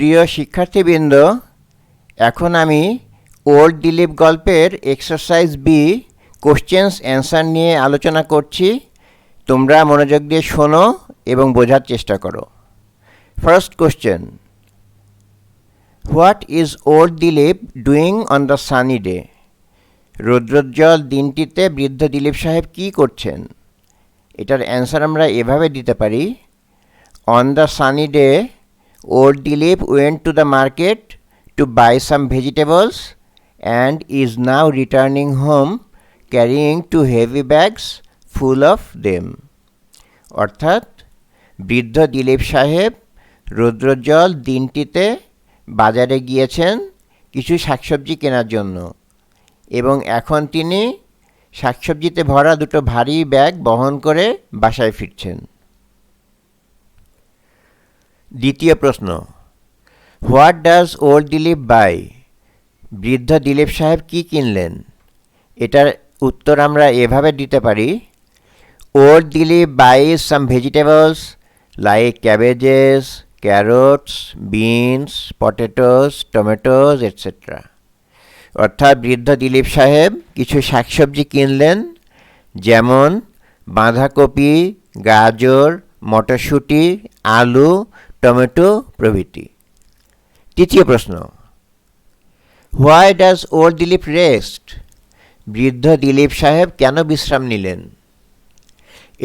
প্রিয় শিক্ষার্থীবৃন্দ, এখন আমি ওল্ড দিলীপ গল্পের এক্সারসাইজ বি কোশ্চেন্স অ্যান্সার নিয়ে আলোচনা করছি। তোমরা মনোযোগ দিয়ে শোনো এবং বোঝার চেষ্টা করো। First question, what is old Dilip doing on the sunny day? রৌদ্রোজ্জ্বল দিনটিতে বৃদ্ধ দিলীপ সাহেব কী করছেন? এটার অ্যান্সার আমরা এভাবে দিতে পারি, on the sunny day old Dilip went to the market to buy some vegetables and is now returning home carrying two heavy bags full of them. অর্থাৎ বৃদ্ধ দিলীপ সাহেব রৌদ্রোজ্জ্বল দিনটিতে বাজারে গিয়েছেন কিছু শাকসবজি কেনার জন্য এবং এখন তিনি শাকসবজিতে ভরা দুটো ভারী ব্যাগ বহন করে বাসায় ফিরছেন। দ্বিতীয় প্রশ্ন, what does old Dilip buy? বৃদ্ধ দিলীপ সাহেব কি কিনলেন? এটার উত্তর আমরা এভাবে দিতে পারি, old Dilip buys some vegetables like cabbages, carrots, beans, potatoes, tomatoes etcetera. অর্থাৎ বৃদ্ধ দিলীপ সাহেব কিছু শাকসবজি কিনলেন, যেমন বাঁধাকপি, গাজর, মটরশুঁটি, আলু, টমেটো প্রভৃতি। তৃতীয় প্রশ্ন, why does old Dilip rest? বৃদ্ধ দিলীপ সাহেব কেন বিশ্রাম নিলেন?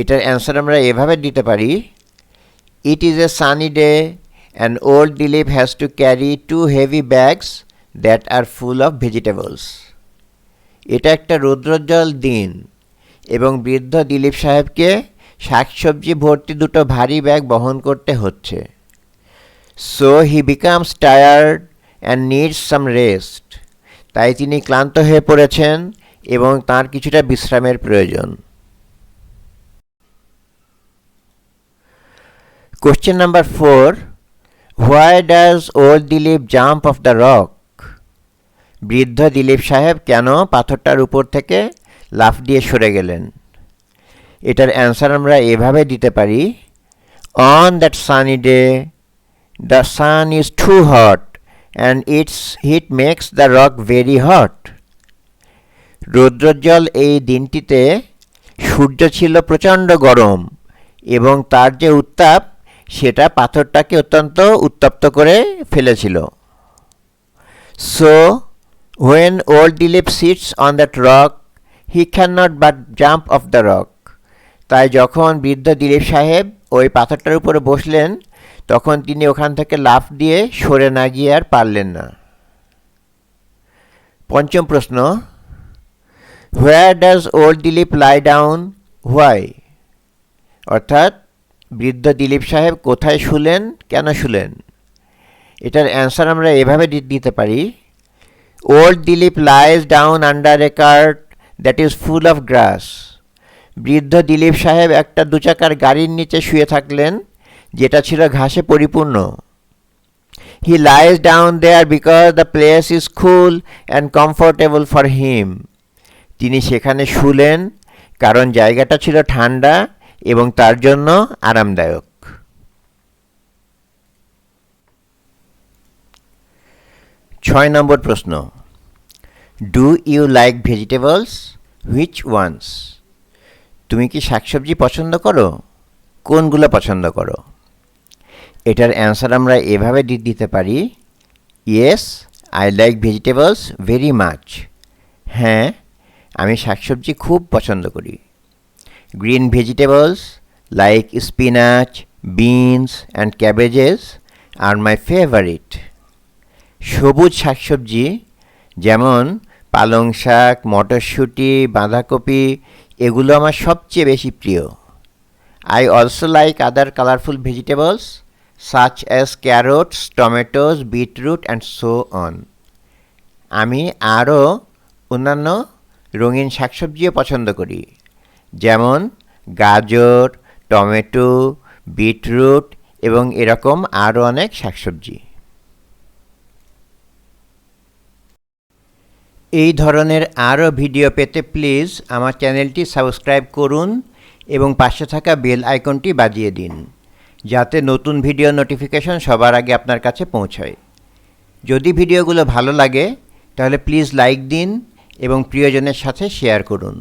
এটার অ্যান্সার আমরা এভাবে দিতে পারি, it is a sunny day and old Dilip has to carry two heavy bags that are full of vegetables. এটা একটা রৌদ্রোজ্জ্বল দিন এবং বৃদ্ধ দিলীপ সাহেবকে শাকসবজি ভর্তি দুটো ভারী ব্যাগ বহন করতে হচ্ছে। So he becomes tired and needs some rest. তাই তিনি ক্লান্ত হয়ে পড়েছেন এবং তার কিছুটা বিশ্রামের প্রয়োজন। Question number 4, why does old Dilip jump off the rock? বৃদ্ধ দিলীপ সাহেব কেন পাথরটার উপর থেকে লাফ দিয়ে সরে গেলেন? এটার অ্যান্সার আমরা এভাবে দিতে পারি, on that sunny day the sun is too hot and its heat makes the rock very hot. রৌদ্রোজ্জ্বল এই দিনটিতে সূর্য ছিল প্রচণ্ড গরম এবং তার যে উত্তাপ সেটা পাথরটাকে অত্যন্ত উত্তপ্ত করে ফেলেছিল। So when old Dilip sits on that rock, he cannot but jump off the rock. তাই যখন বৃদ্ধ দিলীপ সাহেব ওই পাথরটার উপরে বসলেন তখন তিনি ওখান থেকে লাফ দিয়ে সরে না গিয়ে আর পারলেন না। পঞ্চম প্রশ্ন, where does old Dilip lie down? Why? অর্থাৎ বৃদ্ধ দিলীপ সাহেব কোথায় শুলেন, কেন শুলেন? এটার অ্যান্সার আমরা এভাবে দিতে পারি, old Dilip lies down under a cart that is full of grass. বৃদ্ধ দিলীপ সাহেব একটা দুচাকার গাড়ির নিচে শুয়ে থাকলেন যেটা ছিল ঘাসে পরিপূর্ণ। He lies down there because the place is cool and comfortable for him. তিনি সেখানে শুলেন কারণ জায়গাটা ছিল ঠান্ডা এবং তার জন্য আরামদায়ক। 6 নম্বর প্রশ্ন, do you like vegetables? Which ones? তুমি কি শাকসবজি পছন্দ করো? কোনগুলো পছন্দ করো? এটার অ্যান্সার আমরা এভাবে দিতে পারি, yes I like vegetables very much. হ্যাঁ, আমি শাকসবজি খুব পছন্দ করি। Green vegetables like spinach, beans and cabbages are my favourite. সবুজ শাকসবজি যেমন পালং শাক, মটরশুঁটি, বাঁধাকপি এগুলো আমার সবচেয়ে বেশি প্রিয়। I also like other colourful vegetables such as carrots, tomatoes, beetroot and so on. আমি আরও অন্যান্য রঙিন শাকসবজিও পছন্দ করি, যেমন গাজর, টমেটো, বিটরুট এবং এরকম আরও অনেক শাকসবজি। এই ধরনের আরও ভিডিও পেতে প্লিজ আমার চ্যানেলটি সাবস্ক্রাইব করুন এবং পাশে থাকা বেল আইকনটি বাজিয়ে দিন, যাতে নতুন ভিডিও নোটিফিকেশন সবার আগে আপনার কাছে পৌঁছায়। যদি ভিডিওগুলো ভালো লাগে তাহলে প্লিজ লাইক দিন এবং প্রিয়জনের সাথে শেয়ার করুন।